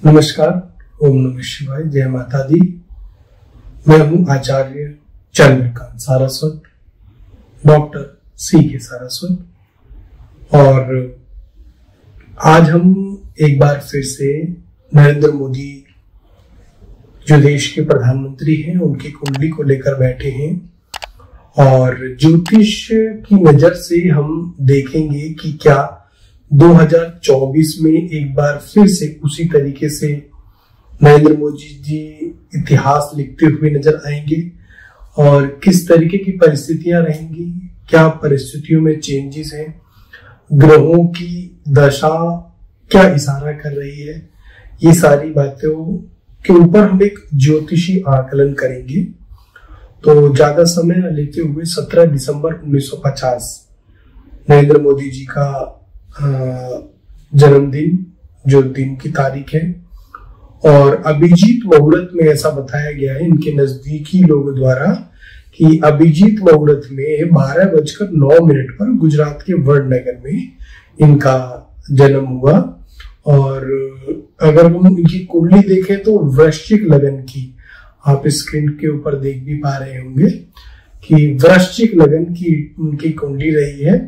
नमस्कार, ओम नमः शिवाय, जय माता दी। मैं हूं आचार्य चंद्रकांत सारस्वत, डॉक्टर CK सारस्वत। और आज हम एक बार फिर से नरेंद्र मोदी जो देश के प्रधानमंत्री हैं उनकी कुंडली को लेकर बैठे हैं और ज्योतिष की नजर से हम देखेंगे कि क्या 2024 में एक बार फिर से उसी तरीके से नरेंद्र मोदी जी इतिहास लिखते हुए नजर आएंगे और किस तरीके की परिस्थितियां रहेंगी, क्या परिस्थितियों में चेंजेस हैं, ग्रहों की दशा क्या इशारा कर रही है, ये सारी बातों के ऊपर हम एक ज्योतिषी आकलन करेंगे। तो ज्यादा समय न लेते हुए 17 दिसंबर 1950 नरेंद्र मोदी जी का जन्मदिन, जो दिन की तारीख है, और अभिजीत मुहूर्त में ऐसा बताया गया है इनके नजदीकी लोगों द्वारा कि अभिजीत मुहूर्त में 12:09 पर गुजरात के वडनगर में इनका जन्म हुआ। और अगर हम इनकी कुंडली देखें तो वृश्चिक लगन की, आप स्क्रीन के ऊपर देख भी पा रहे होंगे कि वृश्चिक लगन की उनकी कुंडली रही है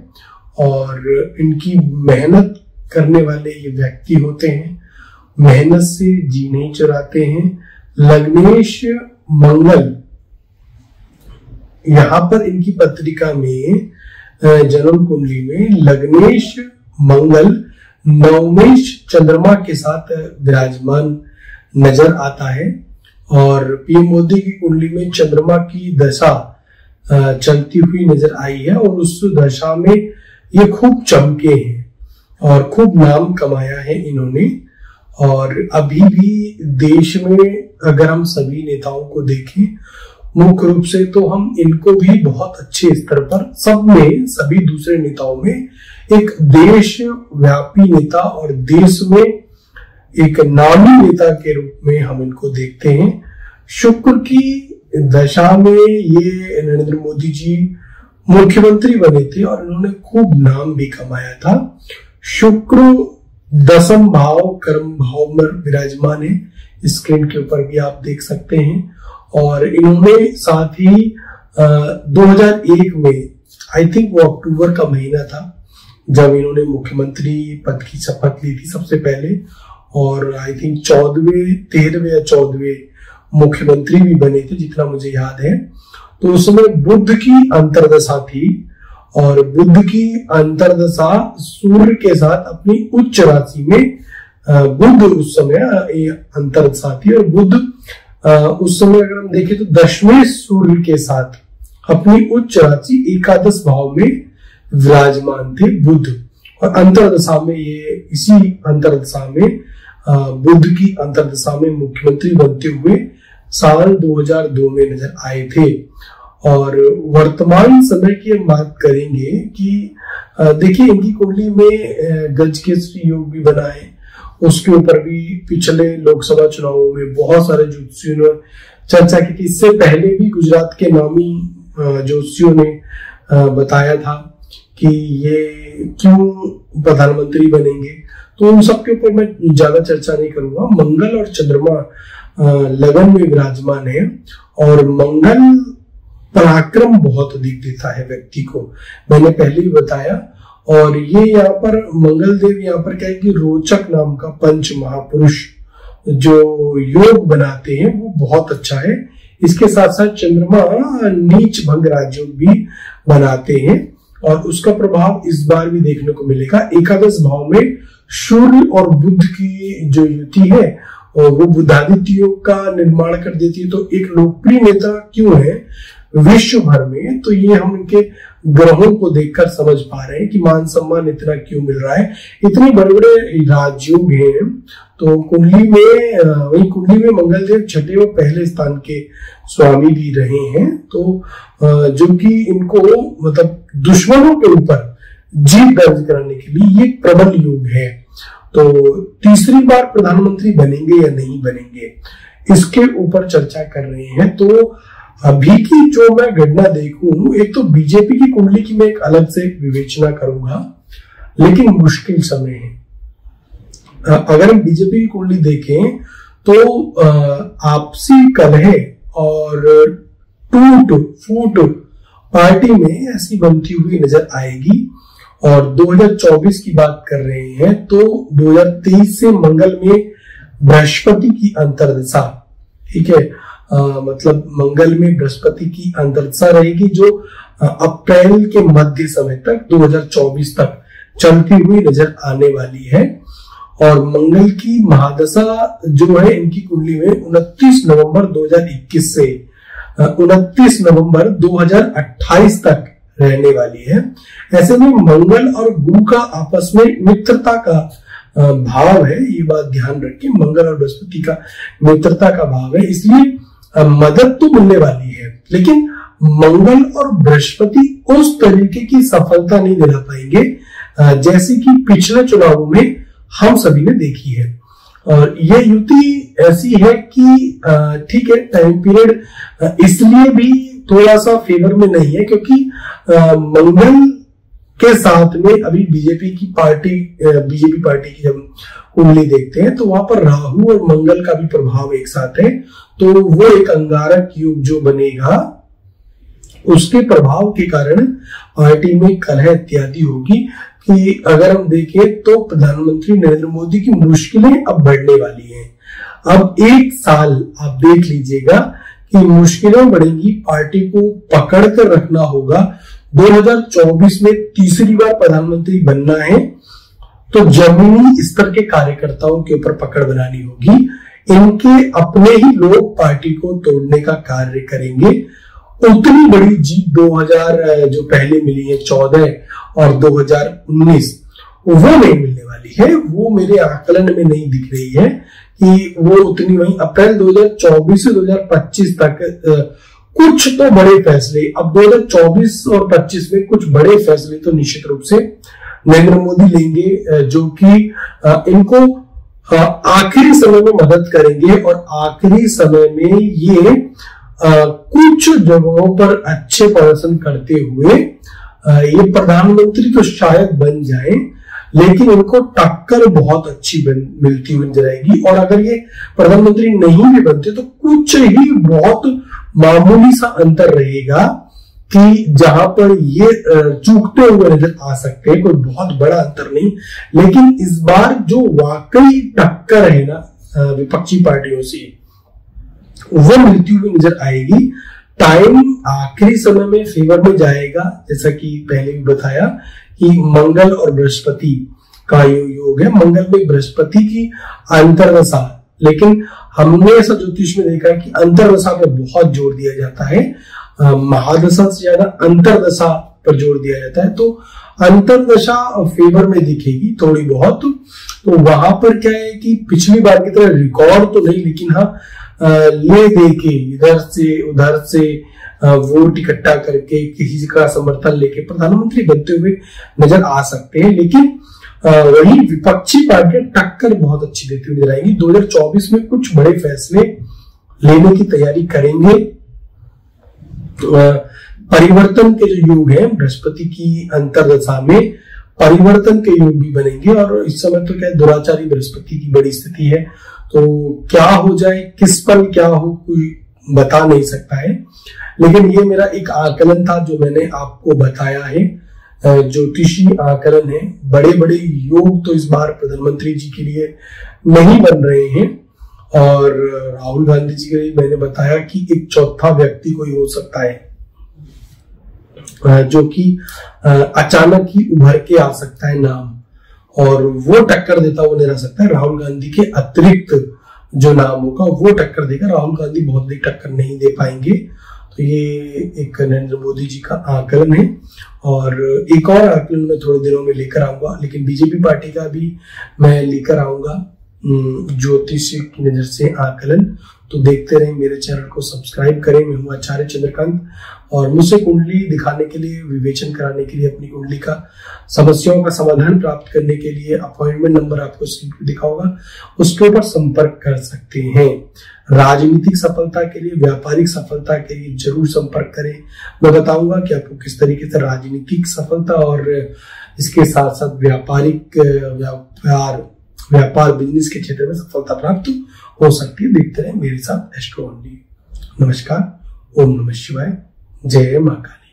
और इनकी मेहनत करने वाले ये व्यक्ति होते हैं, मेहनत से जी नहीं चुराते हैं। लग्नेश मंगल, यहां पर इनकी पत्रिका में जन्म कुंडली में लग्नेश मंगल नवमेश चंद्रमा के साथ विराजमान नजर आता है। और पीएम मोदी की कुंडली में चंद्रमा की दशा चलती हुई नजर आई है और उस दशा में ये खूब चमके हैं और खूब नाम कमाया है इन्होंने। और अभी भी देश में अगर हम सभी नेताओं को देखें, मुख्य रूप से तो हम इनको भी बहुत अच्छे स्तर पर सब में, सभी दूसरे नेताओं में एक देश व्यापी नेता और देश में एक नामी नेता के रूप में हम इनको देखते हैं। शुक्र की दशा में ये नरेंद्र मोदी जी मुख्यमंत्री बने थे और इन्होंने खूब नाम भी कमाया था। शुक्र 10th भाव कर्म भाव में विराजमान है, स्क्रीन के ऊपर भी आप देख सकते हैं। और इन्होंने साथ ही 2001 में, आई थिंक वो अक्टूबर का महीना था जब इन्होंने मुख्यमंत्री पद की शपथ ली थी सबसे पहले, और आई थिंक 13वें या 14वें मुख्यमंत्री भी बने थे जितना मुझे याद है। तो उसमें बुध की अंतर्दशा थी और बुध की अंतर्दशा सूर्य के साथ अपनी उच्च राशि में, बुध उस समय अंतर्दशा थी और बुध उस समय अगर हम देखें तो 10वें सूर्य के साथ अपनी उच्च राशि एकादश भाव में विराजमान थे बुध। और अंतर्दशा में ये, इसी अंतर्दशा में बुध की अंतर्दशा में मुख्यमंत्री बनते हुए साल 2002 में नजर आए थे। और वर्तमान समय की हम बात करेंगे कि देखिए इनकी कुंडली में गजकेसरी योग भी बना है, उसके ऊपर भी पिछले लोकसभा चुनावों में बहुत सारे ज्योतिषियों ने चर्चा की थी। इससे पहले भी गुजरात के नामी ज्योतिषियों ने बताया था कि ये क्यों प्रधानमंत्री बनेंगे, तो उन सब के ऊपर मैं ज्यादा चर्चा नहीं करूंगा। मंगल और चंद्रमा लगन में विराजमान है और मंगल पराक्रम बहुत अधिक देता है व्यक्ति को, मैंने पहले ही बताया। और ये यहाँ पर मंगल देव यहाँ पर क्या है कि रोचक नाम का पंच महापुरुष जो योग बनाते हैं वो बहुत अच्छा है। इसके साथ साथ चंद्रमा नीच भंग राजयोग भी बनाते हैं और उसका प्रभाव इस बार भी देखने को मिलेगा। एकादश भाव में सूर्य और बुध की जो युति है वो बुधादित्य योग का निर्माण कर देती है। तो एक लोकप्रिय नेता क्यों है विश्व भर में, तो ये हम इनके ग्रहों को देखकर समझ पा रहे हैं कि मान सम्मान इतना क्यों मिल रहा है। इतने बड़े बड़े राजयोग हैं। तो कुंडली में, वही कुंडली में मंगल देव 6वें व पहले स्थान के स्वामी भी रहे हैं, तो जो कि इनको मतलब दुश्मनों के ऊपर जीत दर्ज कराने के लिए ये प्रबल योग है। तो तीसरी बार प्रधानमंत्री बनेंगे या नहीं बनेंगे, इसके ऊपर चर्चा कर रहे हैं। तो अभी की जो मैं घटना देखूं, एक तो बीजेपी की कुंडली की मैं एक अलग से विवेचना करूंगा, लेकिन मुश्किल समय है। अगर हम बीजेपी की कुंडली देखें तो आपसी कलह और टूट फूट पार्टी में ऐसी बनती हुई नजर आएगी। और 2024 की बात कर रहे हैं तो 2023 से मंगल में बृहस्पति की अंतर्दशा, ठीक है, मतलब मंगल में बृहस्पति की अंतर्दशा रहेगी जो अप्रैल के मध्य समय तक 2024 तक चलती हुई नजर आने वाली है। और मंगल की महादशा जो है इनकी कुंडली में 29 नवंबर 2021 से 29 नवंबर 2028 तक रहने वाली है। ऐसे में मंगल और गुरु का आपस में मित्रता का भाव है, ये बात ध्यान रखें, मंगल और बृहस्पति का मित्रता का भाव है, इसलिए मदद तो मिलने वाली है, लेकिन मंगल और बृहस्पति उस तरीके की सफलता नहीं दिला पाएंगे जैसे कि पिछले चुनावों में हम सभी ने देखी है। और यह युति ऐसी है कि ठीक है, टाइम पीरियड इसलिए भी थोड़ा सा फेवर में नहीं है क्योंकि मंगल के साथ में अभी बीजेपी पार्टी की जब कुंडली देखते हैं तो वहां पर राहु और मंगल का भी प्रभाव एक साथ है, तो वो एक अंगारक युग जो बनेगा उसके प्रभाव के कारण पार्टी में कलह इत्यादि होगी। कि अगर हम देखें तो प्रधानमंत्री नरेंद्र मोदी की मुश्किलें अब बढ़ने वाली हैं। अब एक साल आप देख लीजिएगा कि मुश्किलें बढ़ेंगी, पार्टी को पकड़ कर रखना होगा। 2024 में तीसरी बार प्रधानमंत्री बनना है तो जमीनी स्तर के कार्यकर्ताओं के ऊपर पकड़ बनानी होगी। इनके अपने ही लोग पार्टी को तोड़ने का कार्य करेंगे। उतनी बड़ी जीत 2000 जो पहले मिली है 14 और 2019 वो नहीं मिलने वाली है, वो मेरे आकलन में नहीं दिख रही है कि वो उतनी वही। अप्रैल 2024 से 2025 तक कुछ तो बड़े फैसले, अब 2024 और 25 में कुछ बड़े फैसले तो निश्चित रूप से नरेंद्र मोदी लेंगे जो कि इनको आखिरी समय में मदद करेंगे। और आखिरी समय में ये कुछ जगहों पर अच्छे प्रदर्शन करते हुए ये प्रधानमंत्री तो शायद बन जाए, लेकिन इनको टक्कर बहुत अच्छी मिलती हुई नजर आएगी। और अगर ये प्रधानमंत्री नहीं भी बनते तो कुछ ही बहुत मामूली सा अंतर रहेगा कि जहां पर ये चूकते हुए नजर आ सकते हैं, कोई बहुत बड़ा अंतर नहीं। लेकिन इस बार जो वाकई टक्कर है ना विपक्षी पार्टियों से, वो मिलती हुई नजर आएगी। टाइम आखिरी समय में फेवर में जाएगा, जैसा कि पहले भी बताया कि मंगल और बृहस्पति का योग है। मंगल में बृहस्पति की अंतर्दशा, लेकिन हमने ऐसा ज्योतिष में देखा है कि अंतर्दशा पे बहुत जोर दिया जाता है, महादशा से ज्यादा अंतर्दशा पर जोर दिया जाता है। तो अंतर्दशा फेवर में दिखेगी थोड़ी बहुत। तो वहां पर क्या है कि पिछली बार की तरह रिकॉर्ड तो नहीं, लेकिन हाँ ले दे के इधर से उधर से वोट इकट्ठा करके किसी का समर्थन लेके प्रधानमंत्री बनते हुए नजर आ सकते हैं। लेकिन वही विपक्षी पार्टियां टक्कर बहुत अच्छी देती हुई नजर आएंगी। 2024 में कुछ बड़े फैसले लेने की तैयारी करेंगे। परिवर्तन के जो योग है, बृहस्पति की अंतर्दशा में परिवर्तन के योग भी बनेंगे। और इस समय तो क्या दुराचारी बृहस्पति की बड़ी स्थिति है, तो क्या हो जाए, किस पल क्या हो, कोई बता नहीं सकता है। लेकिन ये मेरा एक आकलन था जो मैंने आपको बताया है, ज्योतिषी आकलन है। बड़े बड़े योग तो इस बार प्रधानमंत्री जी के लिए नहीं बन रहे हैं। और राहुल गांधी जी के लिए मैंने बताया कि एक चौथा व्यक्ति कोई हो सकता है जो कि अचानक ही उभर के आ सकता है नाम, और वो टक्कर देता हुआ नहीं रह सकता है। राहुल गांधी के अतिरिक्त जो नाम होगा वो टक्कर देगा। राहुल गांधी बहुत बड़ी टक्कर नहीं दे पाएंगे। तो ये एक नरेंद्र मोदी जी का आकलन है। और एक और आकलन मैं थोड़े दिनों में लेकर आऊंगा, लेकिन बीजेपी पार्टी का भी मैं लेकर आऊंगा ज्योतिष की नजर से आकलन। तो देखते रहें, मेरे चैनल को सब्सक्राइब करें। मैं हूं आचार्य चंद्रकांत, और मुझसे कुंडली दिखाने के लिए, विवेचन कराने के लिए, अपनी कुंडली का समस्याओं का समाधान प्राप्त करने के लिए अपॉइंटमेंट नंबर आपको स्क्रीन पर दिखा होगा, उसके ऊपर संपर्क कर सकते हैं। राजनीतिक सफलता के लिए, व्यापारिक सफलता के लिए जरूर संपर्क करें। मैं बताऊंगा कि आपको किस तरीके से राजनीतिक सफलता और इसके साथ साथ व्यापारिक व्यापार व्यापार बिजनेस के क्षेत्र में सफलता प्राप्त हो सकती है। देखते रहे मेरे साथ एस्ट्रो ओनली। नमस्कार, ओम नमः शिवाय, जय मां काली।